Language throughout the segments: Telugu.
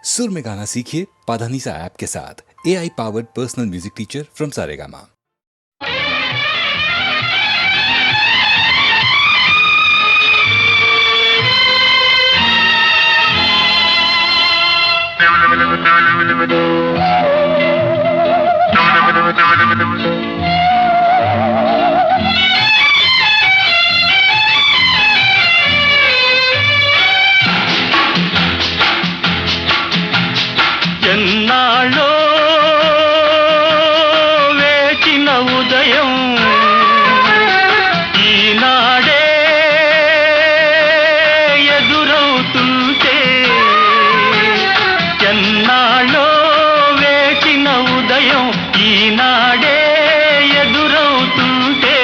सुर में गाना सीखिए पाधानीसा ऐप के साथ। AI powered personal music teacher from Saregama. ఎన్నాళ్ళో వేచిన ఉదయం ఈనాడే ఎదురవుతుంటే, ఎన్నాళ్ళో వేచిన ఉదయం ఈనాడే ఎదురవుతుంటే,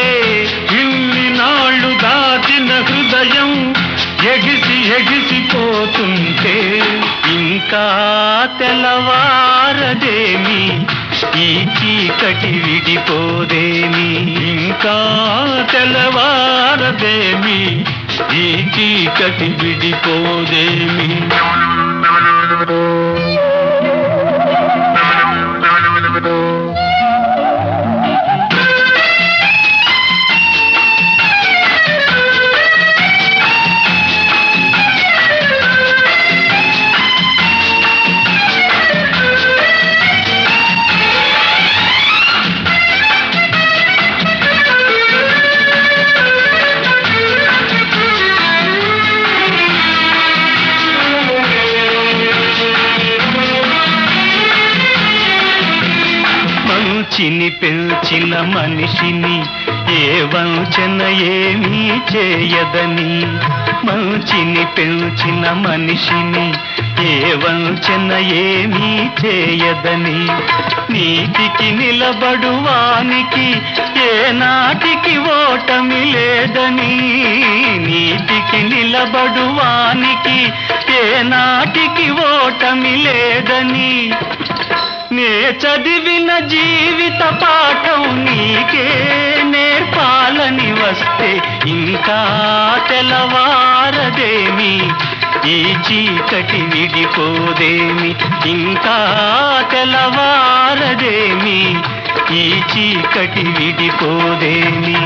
ఇన్ని నాళ్ళు దాచిన హృదయం ఎగిసిపోతుంటే, ఇంకా తెల్లవారదేమి ఈ చీకటి విడిపోదేమి, ఇంకా తెల్లవారదేమి ఈ చీకటి విడిపోదేమి. మంచిని పెంచిన మనిషిని ఏ వంచన ఏమీ చేయదని, మంచిని పెంచిన మనిషిని ఏ వంచన ఏమీ చేయదని, నీతికి నిలబడువానికి ఏ నాటికి ఓటమి లేదని, నీతికి నిలబడువానికి ఏ నాటికి ఓటమి లేదని, నే చదివిన జీవిత పాఠం నీకే నేర్పాలని వస్తే, ఇంకా తెల్లవారదేమి ఈ చీకటి విడిపోదేమి, ఇంకా తెల్లవారదేమి ఈ చీకటి విడిపోదేమి.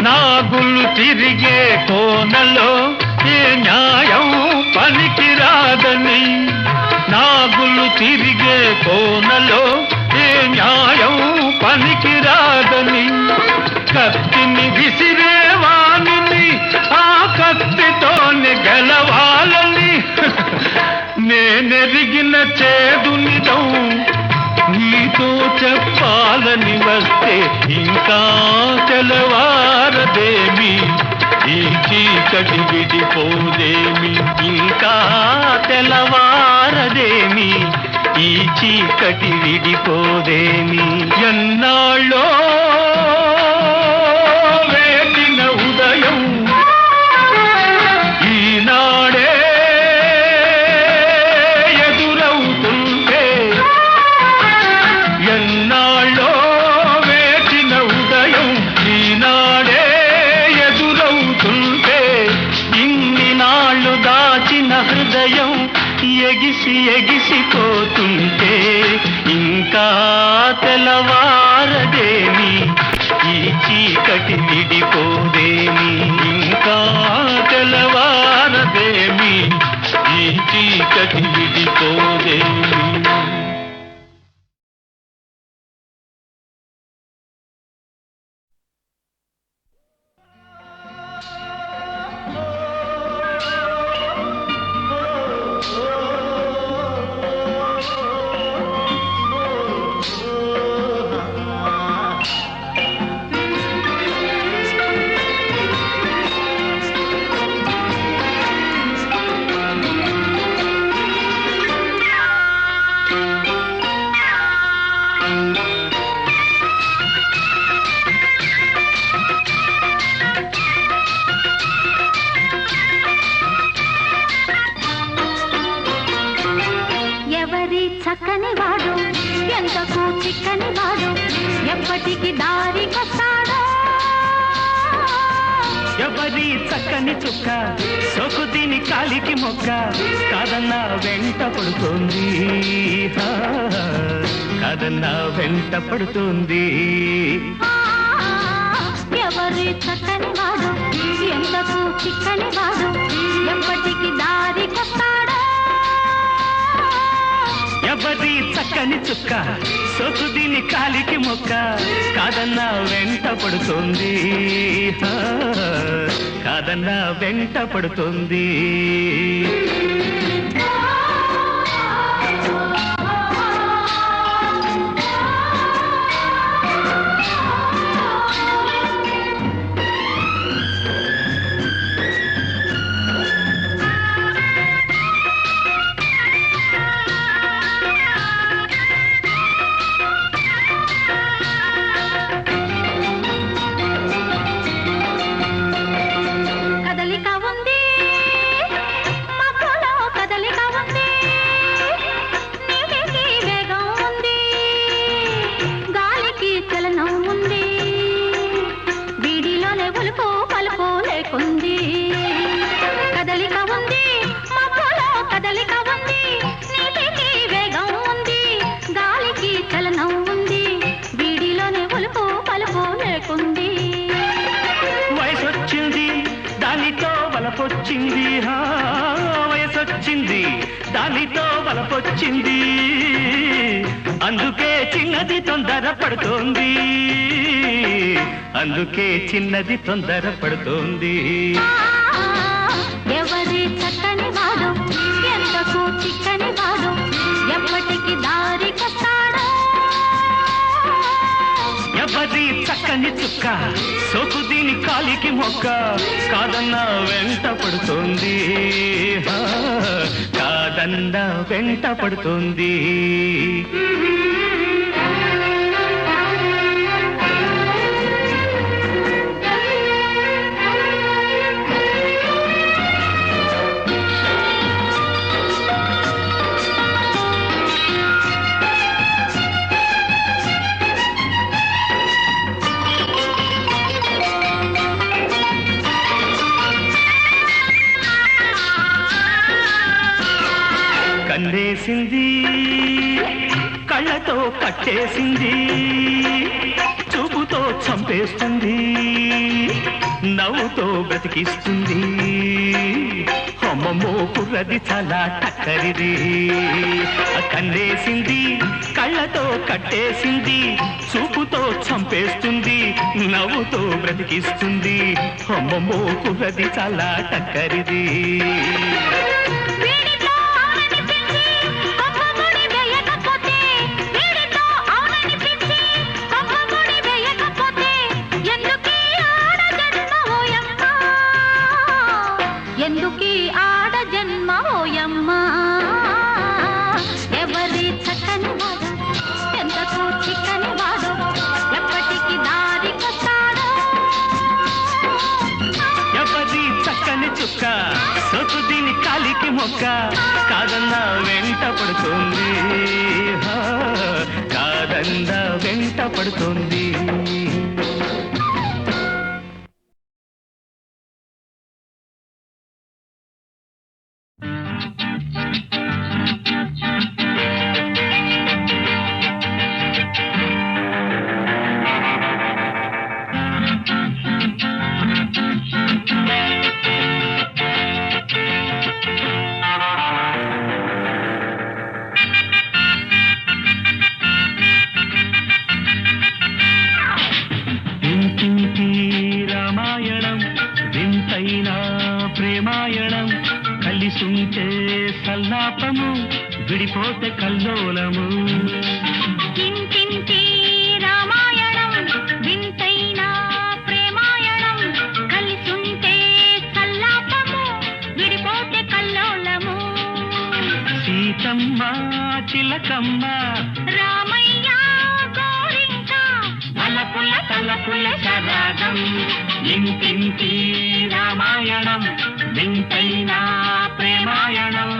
నాగులు తిరిగే కోనలో ఏ న్యాయం పనికిరాదని, నాగులు తిరిగే కోనలో ఏ న్యాయం పనికిరాదని, కత్తిని విసిరేవాణిని ఆ కత్తితోనే గెలవాలని నేనెరిగిన చేదు నిజం నీతో చెప్పాలని వస్తే, ఇంకా తెల్లవారదేమి ఈ చీకటి విడిపోదేమి, ఇంకా తెల్లవారదేమి ఈ చీకటి విడిపోదేమి. ఎన్నాళ్ళో వేచిన ఉదయం ఈనాడే ఎదురవుతుంటే, ఎన్నాళ్ళో వేచిన ఉదయం ఈనాడే ఎదురవుతుంటే, ఇన్ని నాళ్ళు దాచిన హృదయం ఎగిసిపోతుంటే, ఇంకా తెల్లవారదేమి ఈ చీకటి విడిపోదేమి, ఇంకా తెల్లవారదేమి ఈ చీకటి విడిపోదేమి. చిక్కని వాడు ఎప్పటికి దారికొస్తాడో ఎవరి చక్కని చుక్క సోకు దీని కాలికి మొక్క కాదన్న వెంట పడుతోంది కాదన్న వెంట పడుతోంది ఎవరి చక్కని వాడు ఎంతకు చిక్కని వాడు ఎప్పటికి దారికొస్తాడో ఎవరి చక్కని చుక్క సోకు దీని కాలికి మొక్క కాదన్న వెంట పడుతోంది కాదన్న వెంట పడుతోంది వలపొచ్చింది వయసొచ్చింది దానితో వలపొచ్చింది అందుకే చిన్నది తొందర పడుతోంది అందుకే చిన్నది తొందర పడుతోంది ఎవరి చక్కని వాడు ఎంతకు చిక్కని వాడు ఎప్పటికి దారికొస్తాడో ఎవరి చక్కని చుక్క సోకు దీని కాలికి మొక్క కాదన్న వెంట పడుతోంది కాదన్న వెంట పడుతోంది కన్నేసింది కళ్ళతో కట్టేసింది చూపుతో చంపేస్తుంది నవ్వుతో బ్రతికిస్తుంది అమ్మమ్మో కుర్రది చాలా టక్కరిది కన్నేసింది కళ్ళతో కట్టేసింది చూపుతో చంపేస్తుంది నవ్వుతో బ్రతికిస్తుంది అమ్మమ్మో కుర్రది చాలా టక్కరిది ఎందుకీ ఆడ జన్మ ఓయమ్మ ఎవరి చక్కని వాడు ఎంతకు చిక్కని వాడు ఎప్పటికి దారికొస్తాడో ఎవరి చక్కని చుక్క సొత్తు దీని కాలికి మొక్క కాదన్న వెంట పడుతోంది కాదన్న వెంట పడుతోంది ప్రేమాయణం కలిసుంటే సల్లాపము విడిపోతే కల్లోలము ఇంటింటి రామాయణం వింతైన ప్రేమాయణం కలిసుంటే సల్లాపము విడిపోతే కల్లోలము సీతమ్మ చిలకమ్మ రామయ్య గోరింక తలపుల తలపుల సరాగం ఇంటింటి రామాయణం వింతైన ప్రేమాయణం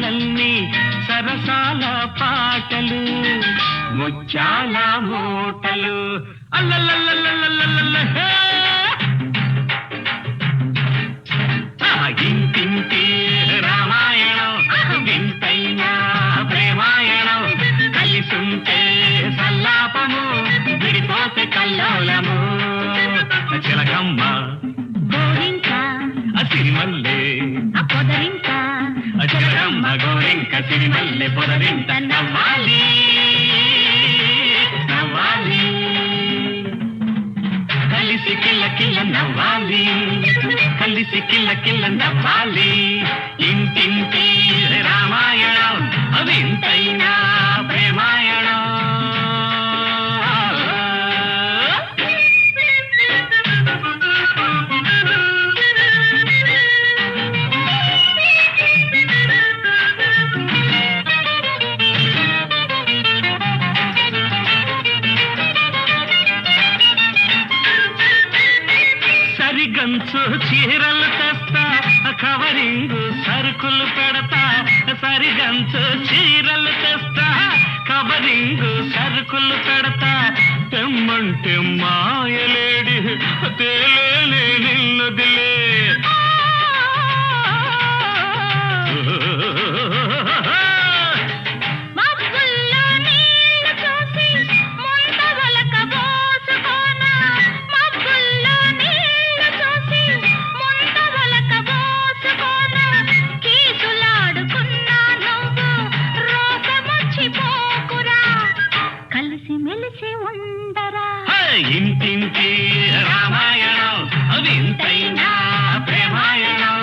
సరసాలన్నీ సరసాల పాటలు ముత్యాల మూటలు అల్లల్లల్లల్లల్లల్ల ఇంటింటి రామాయణం వింతైన ప్రేమాయణం కలిసుంటే సల్లాపము విడిపోతే కల్లోలము చిలకమ్మ గోరింక సిరిమల్లె పొదరింక చిలకమ్మ గోరింక సిరిమల్లె పొదరింట నవ్వాలి నవ్వాలి కలిసి కిల్ల కిల్ల నవ్వాలి కలిసి కిల్ల కిల్ల నవ్వాలి ఇంటింటి రామాయణం అవింతైనా ప్రేమాయణం సరిగంచు చీరలు తెస్తా కవరింగు సరుకులు పెడతా సరిగంచు చీరలు తెస్తా కవరింగు సరుకులు పెడతా తెమ్మంటే మాయలేడి తేలేనే నిన్నదిలే మబ్బుల్లో నీళ్లు చూసి ముంతవలక పోసుకోనా మబ్బుల్లో నీళ్లు చూసి ముంతవలక పోసుకోనా కీసులాడుకున్నా నువ్వు రోసమొచ్చిపోకురా కలిసి మెలిసి ఉండరా ఇంటింటి రామాయణం అవింతైనా ప్రేమాయణం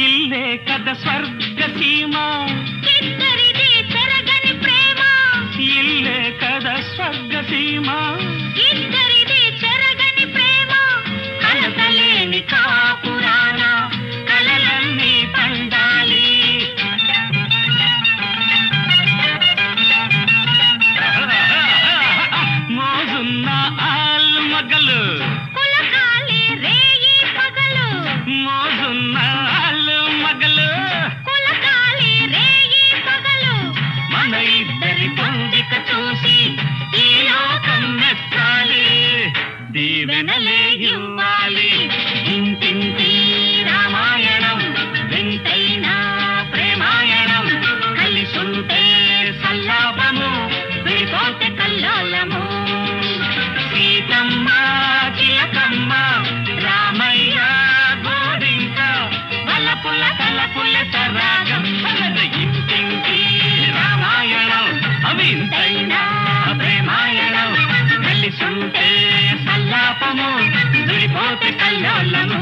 ఇల్లే కథ స్వర్గ సీమ ఇద్దరిది చెరగని ప్రేమ ఇల్లే కథ స్వర్గ సీమ ఇద్దరిది చెరగని ప్రేమ కలతలేని కాపురాన కలలన్నీ పండాలి మోజున్న ఆలు మగలు కులకాలి రేయి పగలు మోజున్న ఆలు మగలు కులకాలి రేయి పగలు మన ఇద్దరి పొందిక చూసి ఈ లోకం మెచ్చాలి దీవెనలే ఇవ్వాలి ఇంటింటి రామాయణం వింతైనా ప్రేమాయణం కలిసుంటే సల్లాపము విడిపోతే కల్లోలము సీతమ్మ చిలకమ్మ రామయ్య గోరింక వలపుల తలపుల సరాగం ఇంటింటి రామాయణం అవింతైనా ప్రేమాయణం కలిసుంటే సల్లాపము విడిపోతే కల్లోలము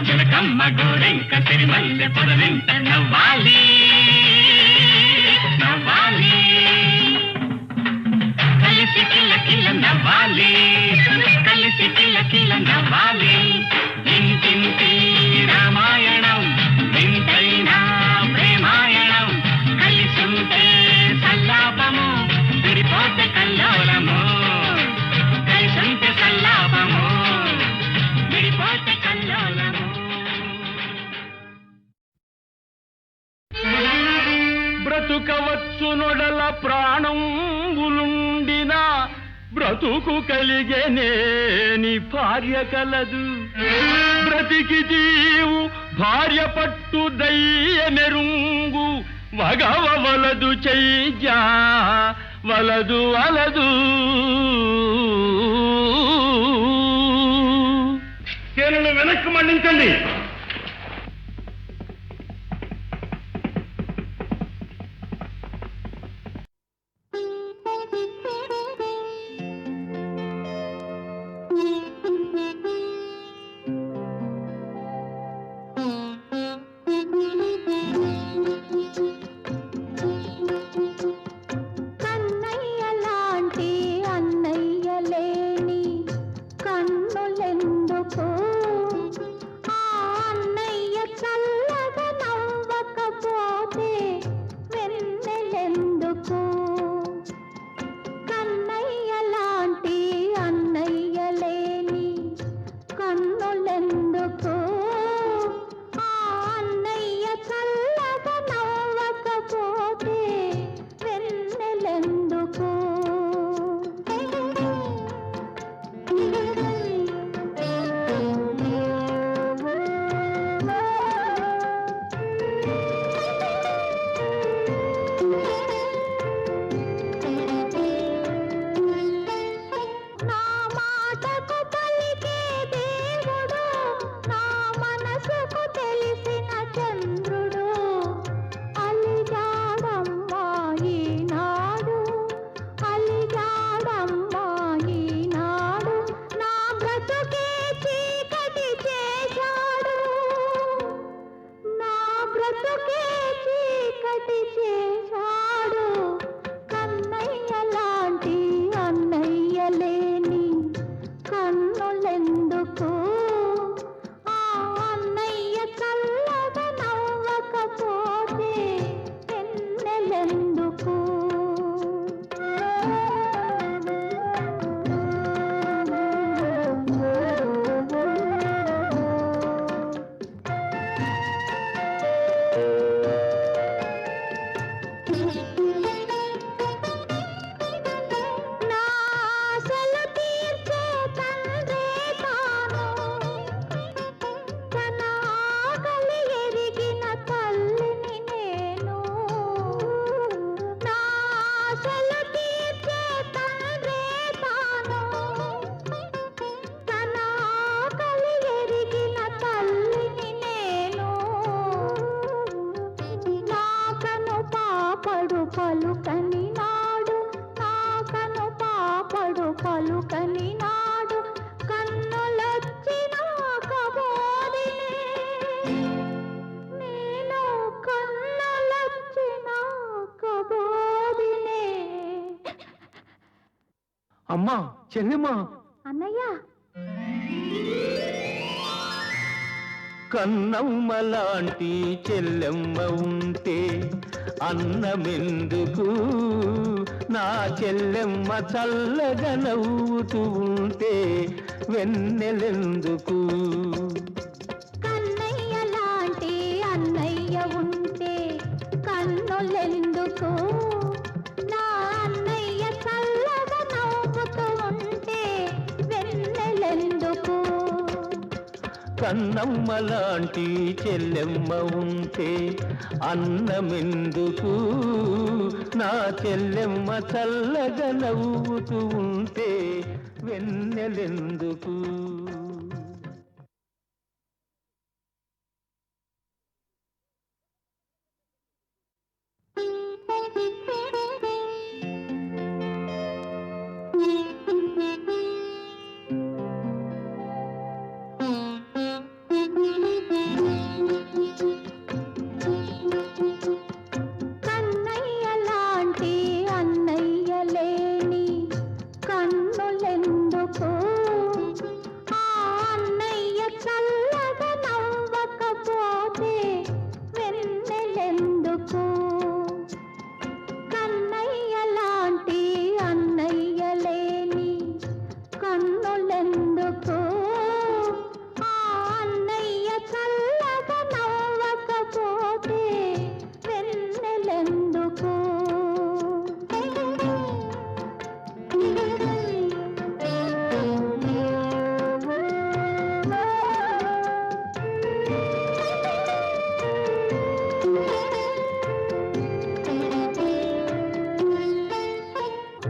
చిలకమ్మ గోరింక సిరిమల్లె పొదరింట నవ్వాలి నవ్వాలి కలిసి కిల్ల కిల్ల నవ్వాలి కలిసి కిల్ల కిల్ల నవ్వాలి ఇంటింటి రామాయణం వింతైనా ప్రేమాయణం కలిసుంటే సల్లాపము విడిపోతే కల్లోలము కలిసుంటే సల్లాపము విడిపోతే కల్లోలము బ్రతుకవచ్చు నొడల ప్రాణంబులుండిన బ్రతుకు కలిగేనేని భార్య కలదు బ్రతికి జీవు భార్య పట్టు దయ్య నెరుంగు వగవలదు చెయ్యా వలదు వలదు కేరళ వెనక్కు మళ్లించండి కన్నయ్య లాంటి అన్నయ్య లేని కన్నులెందుకు ఆశలు తీర్చే తండ్రే తాను తన ఆకలి ఎరిగిన తల్లిని నేను నాకను పాపడు పలుకని నాడు నాకను పాపడు పలుకని నాడు కన్నులొచ్చిన కబోదినే నీలో కన్నులొచ్చిన కబోదినే. అమ్మా చెల్లెమ్మా అన్నయ్య కన్నమ్మ లాంటి చెల్లెమ్మ ఉంటే అన్నమెందుకు నా చెల్లెమ్మ చల్లగా నవ్వుతూ ఉంటే వెన్నెలెందుకు కన్నయ్య లాంటి అన్నయ్య ఉంటే కన్నులెందుకు నా అన్నయ్య చల్లగా నవ్వుతూ ఉంటే వెన్నెలెందుకు. కన్నమ్మ లాంటి చెల్లెమ్మ ఉంటే అన్నమెందుకు నా చెల్లెమ్మ చల్లగా నవ్వుతూ ఉంటే వెన్నెలెందుకు. కన్నయ్య లాంటి అన్నయ్య లేని కన్నులెందుకు ఆ అన్నయ్య చల్లగా నవ్వకపోతే వెన్నెలెందుకు. కన్నయ్య లాంటి అన్నయ్య లేని కన్నులెందుకు ఆ అన్నయ్య చల్లగా నవ్వకపోతే వెన్నెలెందుకు.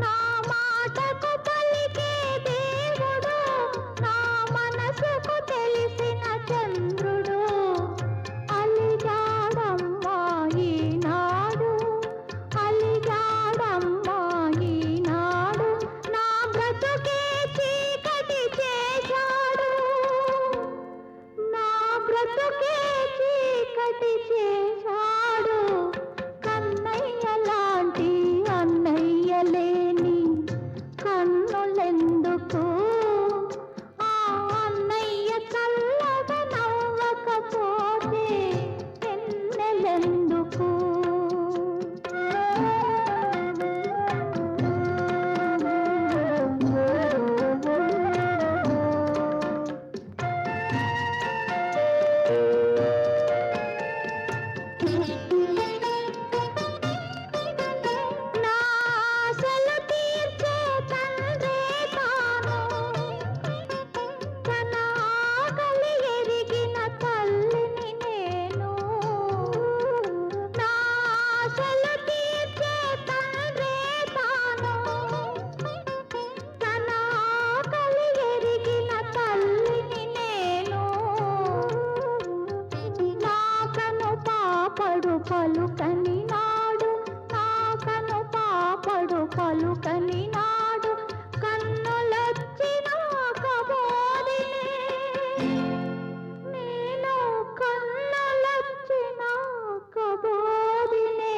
నా మాటకు పలికే దేవుడు నా మనసుకు తెలిసిన చంద్రుడు అలిగాడమ్మా ఈనాడు అలిగాడమ్మా ఈనాడు నా బ్రతుకే చీకటి చేశాడు నా బ్రతుకే చీకటి చేశాడు. కన్నయ్య లాంటి అన్నయ్య లేని కన్నులెందుకు ఆ అన్నయ్య చల్లగా నవ్వకపోతే వెన్నెలెందుకు. నా ఆశలు తీర్చే తండ్రే తాను తన ఆకలి ఎరిగిన తల్లిని నేను నా ఆశలు తీర్చే తండ్రే తాను తన ఆకలి ఎరిగిన తల్లిని నేను నాకను పాపడు పలుకని నాడు నాకను పాపడు పలుకని నాడు కన్నులొచ్చిన కబోదినే నీలో కన్నులొచ్చిన కబోదినే.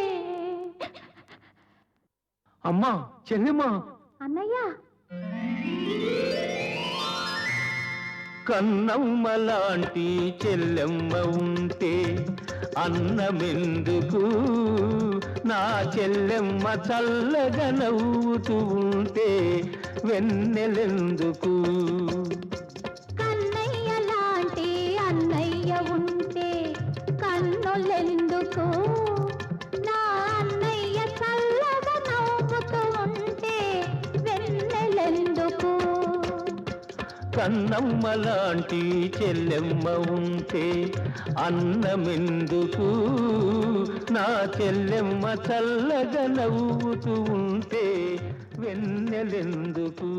అమ్మా చెల్లెమ్మా అన్నయ్య కన్నమ్మ లాంటి చెల్లెమ్మ ఉంటే అన్నమెందుకు నా చెల్లెమ్మ చల్లగా నవ్వుతూ ఉంటే వెన్నెలెందుకు. కన్నయ్య లాంటి అన్నయ్య ఉంటే కన్నులెందుకు నా అన్నయ్య చల్లగా నవ్వుతూ ఉంటే వెన్నెలెందుకు. కన్నమ్మ లాంటి చెల్లెమ్మ ఉంటే అన్నమెందుకు, నా చెల్లెమ్మ చల్లగా నవ్వుతూ ఉంటే వెన్నెలెందుకు.